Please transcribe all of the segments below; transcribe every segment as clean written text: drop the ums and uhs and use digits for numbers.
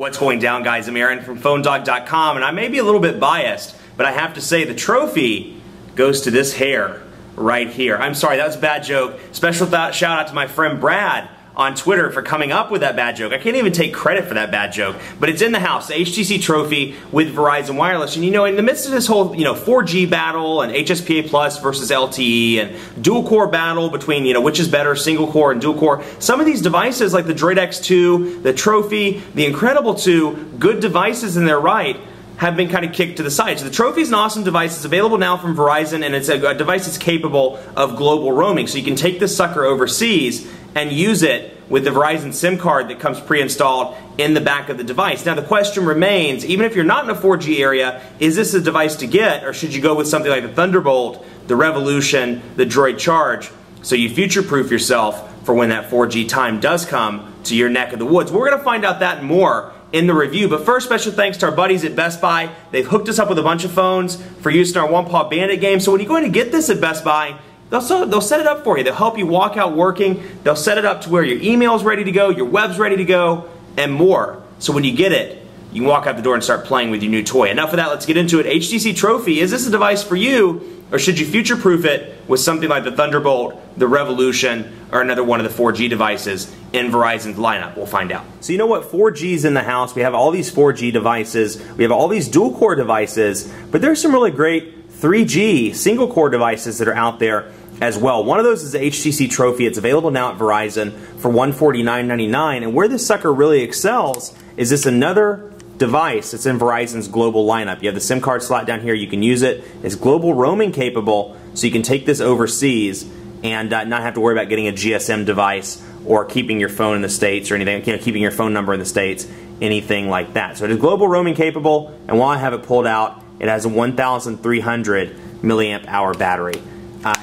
What's going down, guys? I'm Aaron from PhoneDog.com, and I may be a little bit biased, but I have to say the trophy goes to this hair right here. I'm sorry, that was a bad joke. Special shout out to my friend Brad on Twitter for coming up with that bad joke. I can't even take credit for that bad joke, but it's in the house, the HTC Trophy with Verizon Wireless. And you know, in the midst of this whole 4G battle and HSPA Plus versus LTE and dual core battle between which is better, single core and dual core, some of these devices like the Droid X2, the Trophy, the Incredible 2, good devices in their right, have been kind of kicked to the side. So the Trophy is an awesome device. It's available now from Verizon, and it's a device that's capable of global roaming. So you can take this sucker overseas and use it with the Verizon SIM card that comes pre-installed in the back of the device. Now the question remains, even if you're not in a 4G area, is this a device to get, or should you go with something like the Thunderbolt, the Revolution, the Droid Charge, so you future-proof yourself for when that 4G time does come to your neck of the woods? We're going to find out that and more in the review, but first, special thanks to our buddies at Best Buy. They've hooked us up with a bunch of phones for use in our One Paw Bandit game, so when you're going to get this at Best Buy, they'll set it up for you. They'll help you walk out working. They'll set it up to where your email's ready to go, your web's ready to go, and more. So when you get it, you can walk out the door and start playing with your new toy. Enough of that, let's get into it. HTC Trophy, is this a device for you, or should you future-proof it with something like the Thunderbolt, the Revolution, or another one of the 4G devices in Verizon's lineup? We'll find out. So you know what, 4G's in the house. We have all these 4G devices. We have all these dual-core devices, but there's some really great 3G single-core devices that are out there as well. One of those is the HTC Trophy. It's available now at Verizon for $149.99, and where this sucker really excels is this another device that's in Verizon's global lineup. You have the SIM card slot down here. You can use it. It's global roaming capable, so you can take this overseas and not have to worry about getting a GSM device or keeping your phone in the States or anything, keeping your phone number in the States, anything like that. So it is global roaming capable, and while I have it pulled out, it has a 1,300 milliamp hour battery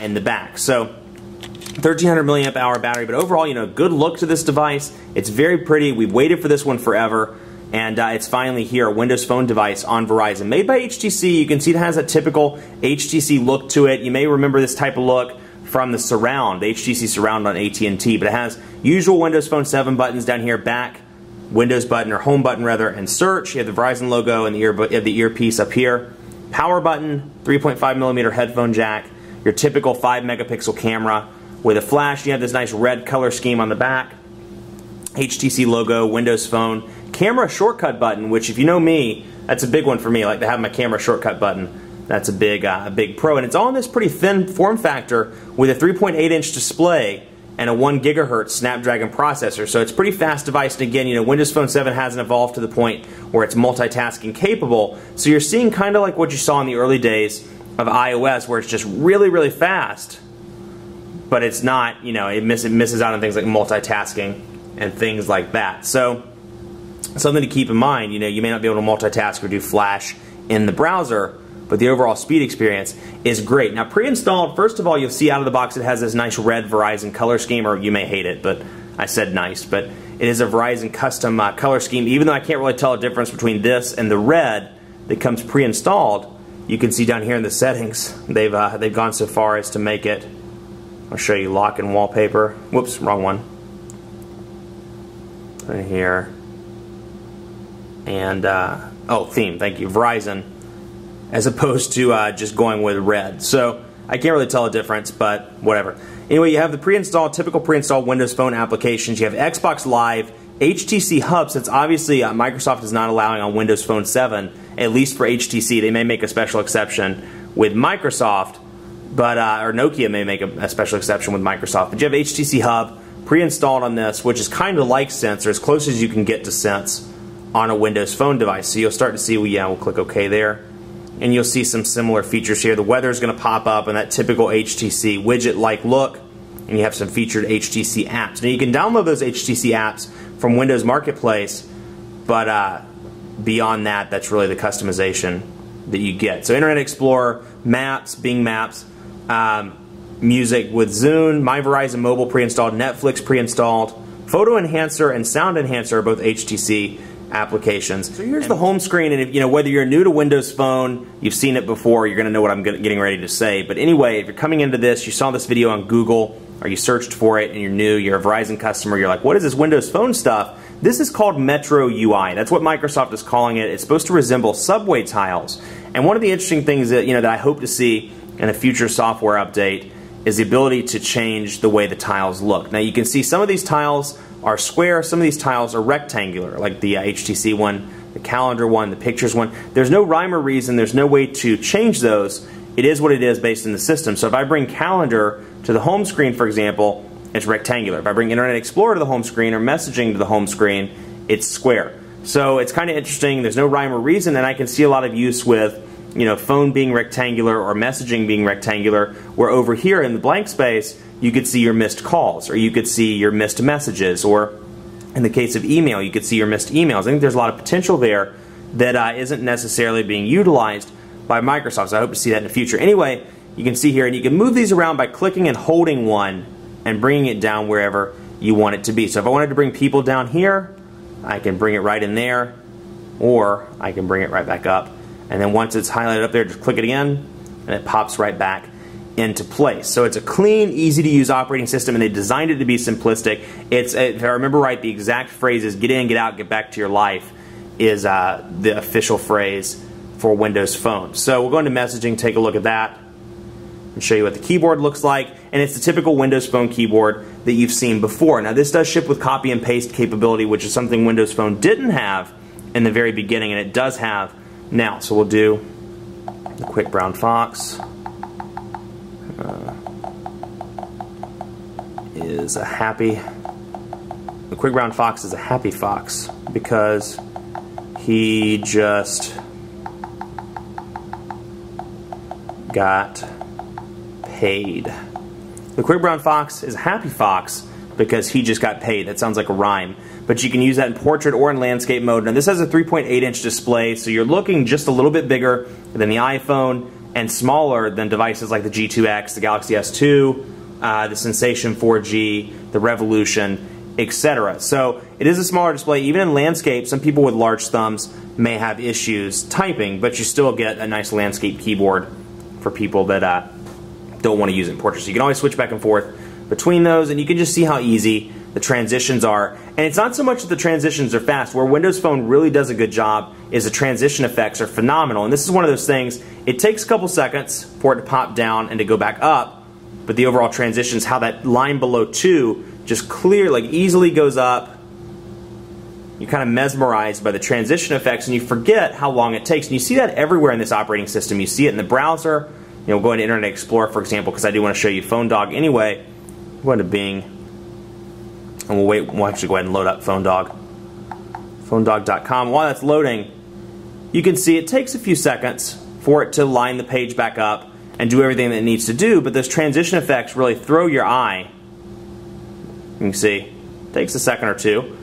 in the back. So 1,300 milliamp hour battery, but overall, good look to this device. It's very pretty. We've waited for this one forever, and it's finally here, a Windows Phone device on Verizon. Made by HTC. You can see it has a typical HTC look to it. You may remember this type of look from the Surround, the HTC Surround on AT&T, but it has usual Windows Phone 7 buttons down here, back, Windows button, or home button rather, and search. You have the Verizon logo and the earpiece up here. Power button, 3.5mm headphone jack, your typical 5 megapixel camera with a flash. You have this nice red color scheme on the back. HTC logo, Windows Phone, camera shortcut button, which if you know me, that's a big one for me. I like to have my camera shortcut button. That's a big pro, and it's all in this pretty thin form factor with a 3.8-inch display and a 1 GHz Snapdragon processor, so it's a pretty fast device. And again, Windows Phone 7 hasn't evolved to the point where it's multitasking capable, so you're seeing kind of like what you saw in the early days of iOS, where it's just really, really fast, but it's not, it misses out on things like multitasking and things like that. So something to keep in mind, you may not be able to multitask or do flash in the browser, but the overall speed experience is great. Now, pre-installed, first of all, you'll see out of the box it has this nice red Verizon color scheme, or you may hate it, but I said nice, but it is a Verizon custom color scheme. Even though I can't really tell a difference between this and the red that comes pre-installed, you can see down here in the settings, they've gone so far as to make it, I'll show you lock and wallpaper. Whoops, wrong one. Right here. And, oh, theme, thank you, Verizon, as opposed to just going with red. So I can't really tell a difference, but whatever. Anyway, you have the typical pre-installed Windows Phone applications. You have Xbox Live, HTC Hubs. That's obviously Microsoft is not allowing on Windows Phone 7, at least for HTC. They may make a special exception with Microsoft, but or Nokia may make a special exception with Microsoft. But you have HTC Hub pre-installed on this, which is kind of like Sense, or as close as you can get to Sense on a Windows Phone device. So you'll start to see, we'll click OK there, and you'll see some similar features here. The weather is going to pop up in that typical HTC widget-like look, and you have some featured HTC apps. Now you can download those HTC apps from Windows Marketplace, but beyond that, that's really the customization that you get. So Internet Explorer, Maps, Bing Maps, Music with Zune, My Verizon Mobile pre-installed, Netflix pre-installed, Photo Enhancer and Sound Enhancer are both HTC applications. So here's the home screen, and if, whether you're new to Windows Phone, you've seen it before, you're going to know what I'm getting ready to say. But anyway, if you're coming into this, you saw this video on Google, or you searched for it, and you're new, you're a Verizon customer, you're like, what is this Windows Phone stuff? This is called Metro UI. That's what Microsoft is calling it. It's supposed to resemble subway tiles. And one of the interesting things that, that I hope to see in a future software update is the ability to change the way the tiles look. Now you can see some of these tiles are square, some of these tiles are rectangular, like the HTC one, the calendar one, the pictures one. There's no rhyme or reason, there's no way to change those. It is what it is based in the system. So if I bring calendar to the home screen, for example, it's rectangular. If I bring Internet Explorer to the home screen or messaging to the home screen, it's square. So it's kind of interesting. There's no rhyme or reason, and I can see a lot of use with phone being rectangular or messaging being rectangular, where over here in the blank space, you could see your missed calls, or you could see your missed messages, or in the case of email, you could see your missed emails. I think there's a lot of potential there that isn't necessarily being utilized by Microsoft, so I hope to see that in the future. Anyway, you can see here, and you can move these around by clicking and holding one and bringing it down wherever you want it to be. So if I wanted to bring people down here, I can bring it right in there, or I can bring it right back up. And then once it's highlighted up there, just click it again, and it pops right back into place. So it's a clean, easy to use operating system, and they designed it to be simplistic. It's, if I remember right, the exact phrase is get in, get out, get back to your life is the official phrase for Windows Phone. So we'll go into messaging, take a look at that, and show you what the keyboard looks like. And it's the typical Windows Phone keyboard that you've seen before. Now this does ship with copy and paste capability, which is something Windows Phone didn't have in the very beginning, and it does have now. So we'll do the quick brown fox. The quick brown fox is a happy fox because he just got paid. The quick brown fox is a happy fox because he just got paid. That sounds like a rhyme. But you can use that in portrait or in landscape mode. Now this has a 3.8-inch display, so you're looking just a little bit bigger than the iPhone and smaller than devices like the G2X, the Galaxy S2, the Sensation 4G, the Revolution, etc. So it is a smaller display. Even in landscape, some people with large thumbs may have issues typing, but you still get a nice landscape keyboard for people that don't want to use it in portrait. So you can always switch back and forth between those, and you can just see how easy the transitions are. And it's not so much that the transitions are fast. Where Windows Phone really does a good job is the transition effects are phenomenal. And this is one of those things, it takes a couple seconds for it to pop down and to go back up, but the overall transitions, how that line below 2 just easily goes up. You're kind of mesmerized by the transition effects, and you forget how long it takes. And you see that everywhere in this operating system. You see it in the browser. Go into Internet Explorer, for example, because I do want to show you Phone Dog anyway. Go into Bing, and we'll actually go ahead and load up Phone Dog. PhoneDog.com. While that's loading, you can see it takes a few seconds for it to line the page back up and do everything that it needs to do, but those transition effects really throw your eye. You can see, it takes a second or two,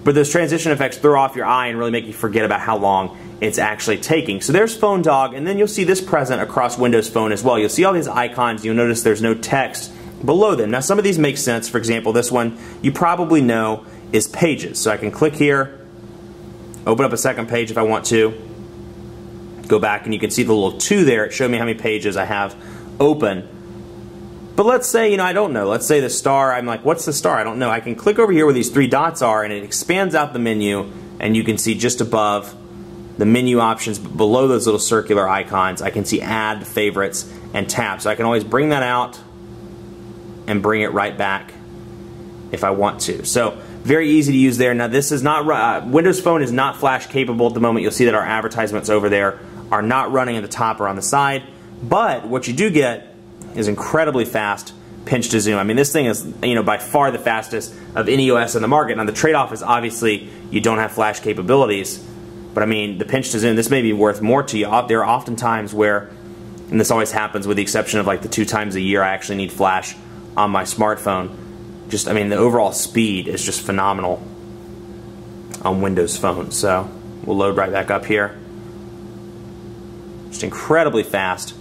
but those transition effects throw off your eye and really make you forget about how long it's actually taking. So there's Phone Dog, and then you'll see this present across Windows Phone as well. You'll see all these icons. You'll notice there's no text below them. Now some of these make sense. For example, this one you probably know is Pages. So I can click here, open up a second page if I want to, go back, and you can see the little 2 there. It showed me how many pages I have open. But let's say, I don't know. Let's say the star, I'm like, what's the star? I don't know. I can click over here where these 3 dots are, and it expands out the menu, and you can see just above the menu options, below those little circular icons, I can see Add, Favorites, and Tab. So I can always bring that out and bring it right back if I want to. So very easy to use there. Now this is not, Windows Phone is not flash capable at the moment. You'll see that our advertisements over there are not running at the top or on the side. But what you do get is incredibly fast pinch to zoom. I mean, this thing is, by far the fastest of any OS on the market. Now the trade-off is obviously you don't have flash capabilities, but I mean, the pinch to zoom, this may be worth more to you. There are often times where, and this always happens with the exception of like the 2 times a year I actually need flash on my smartphone. Just, I mean, the overall speed is just phenomenal on Windows Phone. So we'll load right back up here. Just incredibly fast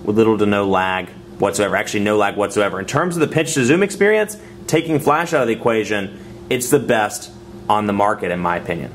with little to no lag whatsoever. Actually, no lag whatsoever. In terms of the pinch to zoom experience, taking flash out of the equation, it's the best on the market in my opinion.